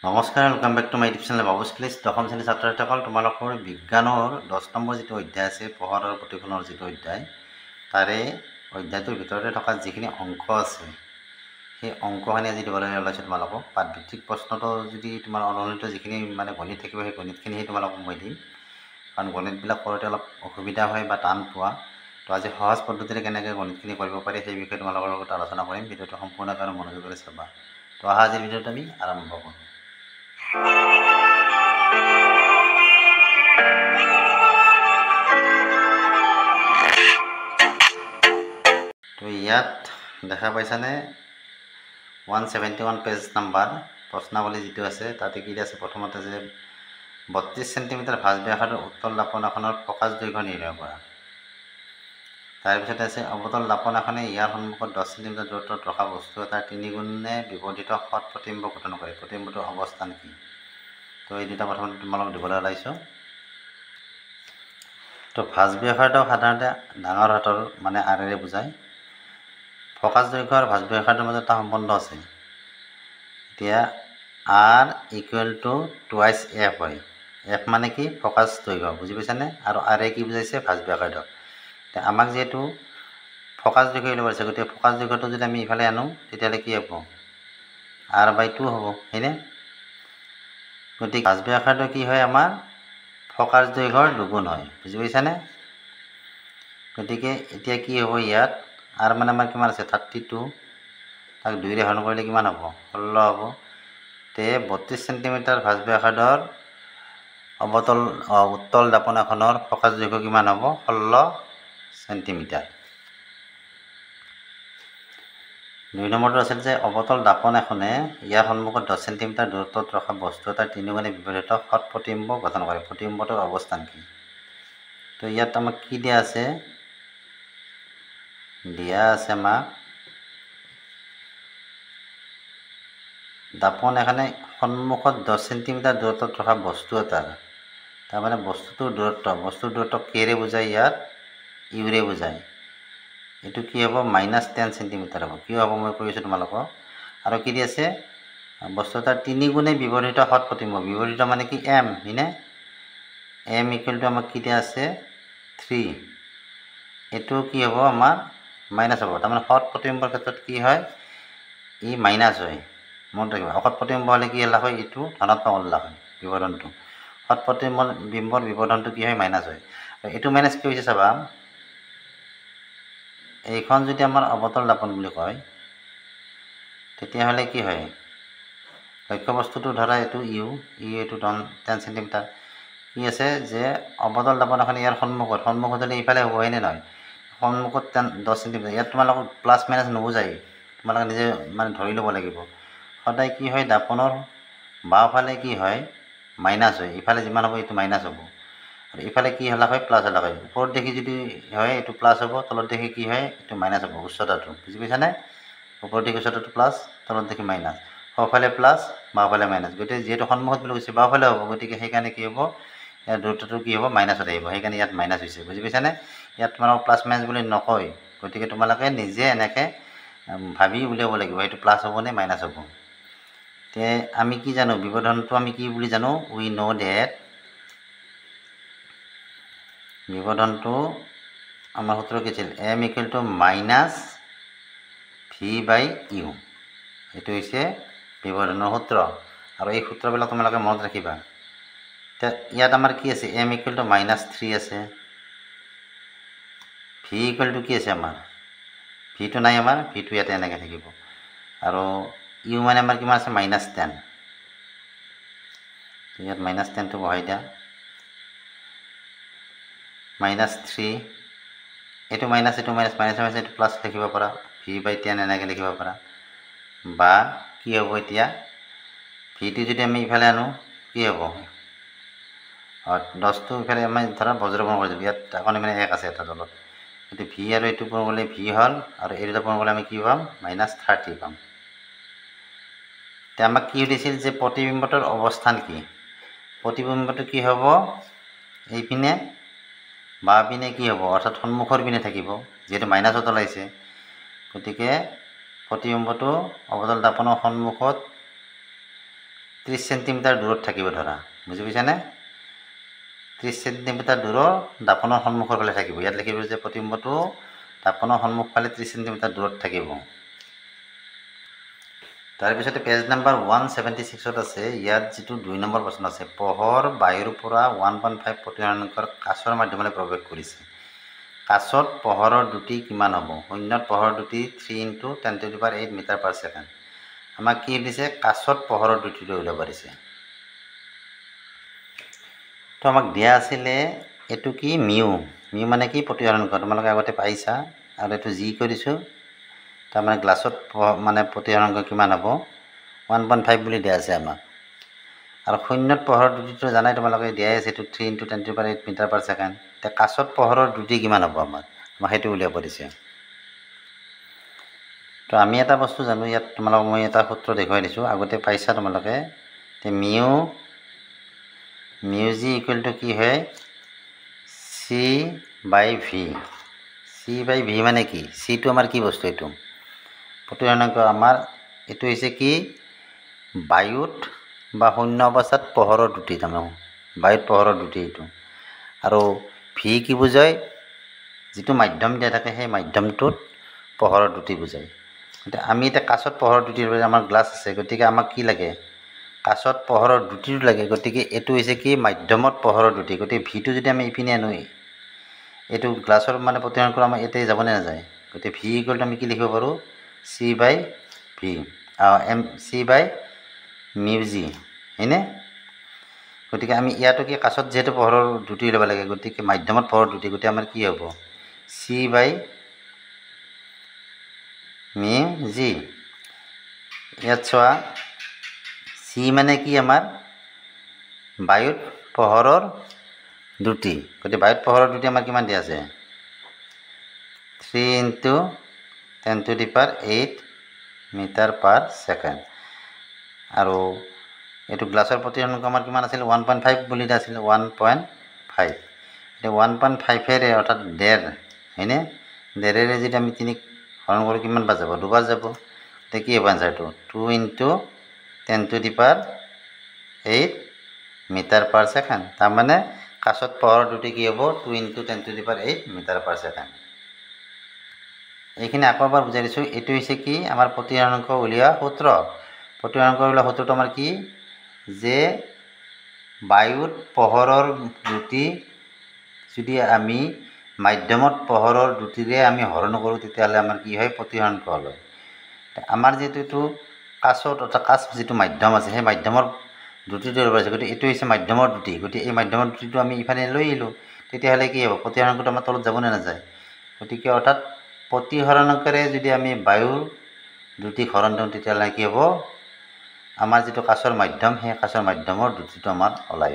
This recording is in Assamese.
নমস্কাৰ, welcome back to my YouTube channel Babu's class. দশম শ্ৰেণীৰ ছাত্ৰ ছাত্ৰীসকল, তোমালোকৰ বিজ্ঞানৰ 10 নম্বৰ যিটো অধ্যায় আছে, পোহৰ আৰু প্ৰতিফলনৰ যিটো অধ্যায়, তাৰে অধ্যায়টোৰ ভিতৰতে থকা যিখিনি অংক আছে, সেই অংকখিনি আজি দিবলৈ ওলাইছোঁ তোমালোকক। পাঠভিত্তিক প্ৰশ্নটো যদি তোমাৰ অনুমোদিত যিখিনি গণিত থাকিব, সেই গণিতখিনিহে তোমালোকক মই দিম, কাৰণ গণিতবিলাক কৰোঁতে অলপ অসুবিধা হয় বা টান পোৱা। তো আজি সহজ পদ্ধতিৰে কেনেকৈ গণিতখিনি কৰিব পাৰি সেই বিষয়ে তোমালোকৰ লগত আলোচনা কৰিম। ভিডিঅ'টো সম্পূৰ্ণকৈ মনোযোগেৰে চাবা। তো অহা আজিৰ ভিডিঅ'টো আমি আৰম্ভ কৰোঁ। তো ইয়াত দেখা পাইছানে 171 পেজ নাম্বাৰ প্ৰশ্নাৱলী যিটো আছে, তাতে কি আছে, প্ৰথমতে যে 32 সেন্টিমিটাৰ ভাঁজ ব্যাসাৰ্ধৰ উত্তল দাপোন এখনৰ ফ'কাছ দৈৰ্ঘ্য নিৰ্ণয় কৰা। তাৰপিছতে আছে অৱতল দাপোন এখনে ইয়াৰ সন্মুখত 10 সেন্টিমিটাৰ দূৰত্বত ৰখা বস্তু এটাৰ 3 গুণে বিবৰ্ধিত সৎ প্ৰতিবিম্ব গঠন কৰে। প্ৰতিবিম্বটোৰ অৱস্থান কি? তো এই দুটা প্ৰথমতে তোমালোকক দিবলৈ ওলাইছোঁ। তো ভাঁজ ব্যাসাৰ্ধ সাধাৰণতে ডাঙৰ হাতৰ আৰেৰে বুজায়। ফ'কাছ দৈৰ্ঘ্য আৰু ভাঁজ ব্যাসাৰ্ধৰ মাজত এটা সম্বন্ধ আছে। এতিয়া R = 2 F হয়। F মানে কি? ফ'কাছ দৈৰ্ঘ্য, বুজি পাইছানে? আৰু R কি বুজাইছে? ভাঁজ ব্যাসাৰ্ধ। এতিয়া আমাক যিহেতু ফ'কাছ দৈৰ্ঘ্য ল'ব আছে, গতিকে ফ'কাছ দৈৰ্ঘ্যটো যদি আমি ইফালে আনো, তেতিয়াহ'লে কি হ'ব? R/2 হ'ব, হয়নে? গতিকে ভাঁজ ব্যাসাৰ্ধ কি হয়? আমাৰ ফ'কাছ দৈৰ্ঘ্যৰ দুগুণ হয়, বুজি পাইছানে? গতিকে এতিয়া কি হ'ব? ইয়াত R মানে আমাৰ কিমান আছে? 32, তাক 2ৰে হৰণ কৰিলে কিমান হ'ব? 16 হ'ব। তে 32 সেন্টিমিটাৰ ভাঁজ ব্যাসাৰ্ধৰ উত্তল দাপোন এখনৰ ফ'কাছ দৈৰ্ঘ্য কিমান হ'ব? 16 সেন্টিমিটাৰ। 2 নম্বৰটো আছিল যে অৱতল দাপোন এখনে ইয়াৰ সন্মুখত 10 সেন্টিমিটাৰ দূৰত্বত ৰখা বস্তু এটাৰ 3 গুণে বিবৰ্ধিত সৎ প্ৰতিবিম্ব গঠন কৰে। প্ৰতিবিম্বটোৰ অৱস্থান কি? তো ইয়াত আমাক কি দিয়া আছে? দিয়া আছে আমাক দাপোন এখনে সন্মুখত 10 সেন্টিমিটাৰ দূৰত্বত ৰখা বস্তু এটাৰ, তাৰমানে বস্তুটোৰ দূৰত্ব কেৰে বুজায়? ইয়াত ইউৰে বুজায়। এইটো কি হ'ব? -10 সেন্টিমিটাৰ হ'ব। কিয় হ'ব মই কৈ আছোঁ তোমালোকক। আৰু কি দি আছে? বস্তু এটাৰ 3 গুণে বিবৰ্ধিত সৎ প্ৰতিবিম্ব। বিবৰ্ধিত মানে কি? M, হয়নে? M = আমাক কি দিয়া আছে? 3। এইটো কি হ'ব? আমাৰ মাইনাছ হ'ব। তাৰমানে সৎ প্ৰতিবিম্বৰ ক্ষেত্ৰত কি হয়? ই মাইনাছ হয়। মনত ৰাখিবা, অসৎ প্ৰতিবিম্ব হ'লে কি উল্লেখ হয়? এইটো ধনাত্মক উল্লেখ হয়, বিবৰ্ধনটো। সৎ প্ৰতিবিম্বৰ বিবৰ্ধনটো কি হয়? মাইনাছ হয়। এইটো মাইনাছ কি হৈছে চাবা। এইখন যদি আমাৰ অৱতল দাপোন বুলি কয়, তেতিয়াহ'লে কি হয়? লক্ষ্য বস্তুটো ধৰা এইটো এইটো 10 সেন্টিমিটাৰ। কি আছে যে অৱতল দাপোন এখন ইয়াৰ সন্মুখত হ'লে ইফালে হ'ব, হয়নে নহয়? সন্মুখত 10 সেন্টিমিটাৰ। ইয়াত তোমালোকক প্লাছ মাইনাছ নুবুজাই, তোমালোকে নিজে ধৰি ল'ব লাগিব। সদায় কি হয়? দাপোনৰ বাওঁফালে কি হয়? মাইনাছ হয়। ইফালে যিমান হ'ব এইটো মাইনাছ হ'ব। আৰু ইফালে কি হ'লে হয়? প্লাছ হ'লে হয়। ওপৰত দেখি যদি হয় এইটো প্লাছ হ'ব, তলত দেখি কি হয়? এইটো মাইনাছ হ'ব, উচ্চতাটো। বুজি পাইছানে? ওপৰত দেখি উচ্চতাটো প্লাছ, তলত দেখি মাইনাছ। সোঁফালে প্লাছ, বাওঁফালে মাইনাছ। গতিকে যিহেতু সন্মুখত বুলি কৈছে, বাওঁফালে হ'ব, গতিকে সেইকাৰণে কি হ'ব? ইয়াৰ দূৰত্বটো কি হ'ব? মাইনাছত আহিব। সেইকাৰণে ইয়াত মাইনাছ হৈছে, বুজি পাইছানে? ইয়াত তোমালোকক প্লাছ মাইনাছ বুলি নকয়, গতিকে তোমালোকে নিজে এনেকৈ ভাবি উলিয়াব লাগিব, এইটো প্লাছ হ'ব নে মাইনাছ হ'ব। তে আমি কি জানো? বিবৰ্ধনটো আমি কি বুলি জানো? উই ন' ডেট বিবৰ্ধনটো আমাৰ সূত্ৰ কি আছিল? M = -V/U। এইটো হৈছে বিবৰ্ধনৰ সূত্ৰ। আৰু এই সূত্ৰবিলাক তোমালোকে মনত ৰাখিবা। এতিয়া ইয়াত আমাৰ কি আছে? M = -3 আছে। V = কি আছে আমাৰ? ভিটো নাই আমাৰ, ভিটো ইয়াতে এনেকৈ থাকিব। আৰু ইউ মানে আমাৰ কিমান আছে? -10। ইয়াত -10টো বহাই দিয়া। -3, এইটো মাইনাছ, এইটো মাইনাছ, মাইনাছ এইটো প্লাছ লিখিব পাৰা। V/10 এনেকৈ লিখিব পাৰা। বা কি হ'ব এতিয়া? ভিটো যদি আমি ইফালে আনো, কি হ'ব? 10টো ইফালে আমি ধৰা বজ্ৰপূৰণ কৰি দিলোঁ। ইয়াত এখন 1 আছে এটা তলত। গতিকে V আৰু এইটো পূৰণ কৰিলে V হ'ল, আৰু এই দুটা পূৰণ কৰিলে আমি কি পাম? -30 পাম। এতিয়া আমাক কি সুধিছিল যে প্ৰতিবিম্বটোৰ অৱস্থান কি? প্ৰতিবিম্বটো কি হ'ব? এইপিনে বাওঁ পিনে কি হ'ব? অৰ্থাৎ সন্মুখৰ পিনে থাকিব, যিহেতু মাইনাছত ওলাইছে। গতিকে প্ৰতিবিম্বটো অৱতল দাপোনৰ সন্মুখত 30 সেণ্টিমিটাৰ দূৰত থাকিব ধৰা বুজি পাইছানে 30 সেণ্টিমিটাৰ দূৰৰ দাপনৰ সন্মুখৰ ফালে থাকিব ইয়াত লিখিব যে প্ৰতিবিম্বটো দাপনৰ সন্মুখ ফালে 30 সেণ্টিমিটাৰ দূৰত থাকিব তাৰপিছতে পেজ নম্বৰ 176ত আছে ইয়াত যেটো 2 নম্বৰ প্ৰশ্ন আছে পোহৰ বায়ুৰ পৰা 1.5 প্ৰতিসৰণকৰ কাচৰ মাধ্যমলৈ প্ৰৱেশ কৰিছে কাচত পোহৰৰ দ্ৰুতি কিমান হ'ব শূন্যত পোহৰৰ দ্ৰুতি 3 × 10⁸ মিটাৰ পাৰ ছেকেণ্ড আমাক কি দিছে কাচত পোহৰৰ দ্ৰুতিটো উলিয়াব দিছে তো আমাক দিয়া আছিলে এটো কি মিউ মানে কি প্ৰতিসৰণক তোমালোকে আগতে পাইছা আৰু এটো জি কৰিছো তাৰ মানে গ্লাছত মানে প্ৰতিসৰণক কিমান হ'ব 1.5 বুলি দিয়া আছে আমাক আৰু শূন্যত পোহৰৰ দ্ৰুতিটো জানাই তোমালোকে দিয়াই আছে এটো 3 × 10⁸ মিটাৰ পাৰ ছেকেণ্ড তে কাচত পোহৰৰ দ্ৰুতি কিমান হ'ব আমাক সেইটো উলিয়াব দিছে তো আমি এটা বস্তু জানো ইয়াত তোমালোকক মই এটা সূত্ৰ দেখুৱাই দিছো আগতে পাইছা তোমালোকে তে মিউ জি ইকুৱেল টু কি হয় c/v c/v মানে কি c টো আমাৰ কি বস্তু এটো প্ৰতিসৰণক আমাৰ এটো হৈছে কি বায়ুত বা শূন্য অৱস্থাত পোহৰৰ দ্ৰুতি তাৰমানে বায়ুত পোহৰৰ দ্ৰুতি এটো আৰু v কি বুজায় যেটো মাধ্যম দিয়া থাকে সেই মাধ্যমটোত পোহৰৰ দ্ৰুতি বুজায় আমি এটা কাচত পোহৰৰ দ্ৰুতিৰ বাবে আমাৰ গ্লাছ আছে গতিকে আমাক কি লাগে কাচত পোহৰৰ দ্ৰুতিটো লাগে গতিকে এটো হৈছে কি মাধ্যমত পোহৰৰ দ্ৰুতি গতিকে v টো যদি আমি ইপিনে আনো এটো গ্লাছৰ মানে প্ৰতিসৰণ কৰা আমাৰ এতে যাব না যায় গতিকে v ইকুৱেল টু আমি কি লিখিব পাৰো c/v c/μg হয়নে গতিকে আমি ইয়াটো কি কাচত যেহেতু পোহৰৰ দ্ৰুতি ল'ব লাগে গতিকে মাধ্যমত পোহৰৰ দ্ৰুতি গতিকে আমাৰ কি হ'ব c/μg ইয়াত চোৱা c মানে কি আমাৰ বায়ুত পোহৰৰ দ্ৰুতি গতিকে বায়ুত পোহৰৰ দ্ৰুতি আমাৰ কিমান দিয়া আছে 3 × 10⁸ মিটাৰ পাৰ ছেকেণ্ড আৰু এটো গ্লাছৰ প্ৰতিসৰণক আমাৰ কিমান আছিল 1.5 বুলি আছিল 1.5 এটা 1.5 এৰে অৰ্থাৎ 1.5 হয়নে 1.5 যদি আমি 3 হৰণ কৰি কিমান বাৰ যাব দুবাৰ যাব তে কি হ'ব আনসাৰটো 2 × 10⁸ মিটাৰ পাৰ ছেকেণ্ড তাৰ মানে কাচত পোহৰৰ দ্ৰুতি কি হ'ব 2 × 10⁸ মিটাৰ পাৰ ছেকেণ্ড এইখিনি আকৌ এবাৰ বুজাই দিছো এটো হৈছে কি আমাৰ প্ৰতিসৰণক উলিওৱা সূত্ৰ প্ৰতিসৰণক উলিওৱা সূত্ৰটো আমাৰ কি যে বায়ুত পোহৰৰ দ্ৰুতি যদি আমি মাধ্যমত পোহৰৰ দ্ৰুতিৰে আমি হৰণ কৰো তেতিয়াহলে আমাৰ কি হয় প্ৰতিসৰণক হয় আমাৰ যেটো কাচত অৰ্থাৎ কাচ যেটো মাধ্যম আছে সেই মাধ্যমৰ দ্ৰুতিটো ৰবাইছে গতিকে এটো হৈছে মাধ্যমৰ দ্ৰুতি গতিকে এই মাধ্যমৰ দ্ৰুতিটো আমি ইফালে লৈ আহিলো তেতিয়াহলে কি হ'ব প্ৰতিসৰণকটো আমাৰ তলত যাব না যায় গতিকে অৰ্থাৎ প্ৰতিসৰণকৰে যদি আমি বায়ুৰ দ্ৰুতি হৰণ দিওঁ তেতিয়াহলে কি হ'ব আমাৰ যেটো কাচৰ মাধ্যম সেই কাচৰ মাধ্যমৰ দ্ৰুতিটো আমাৰ ওলাই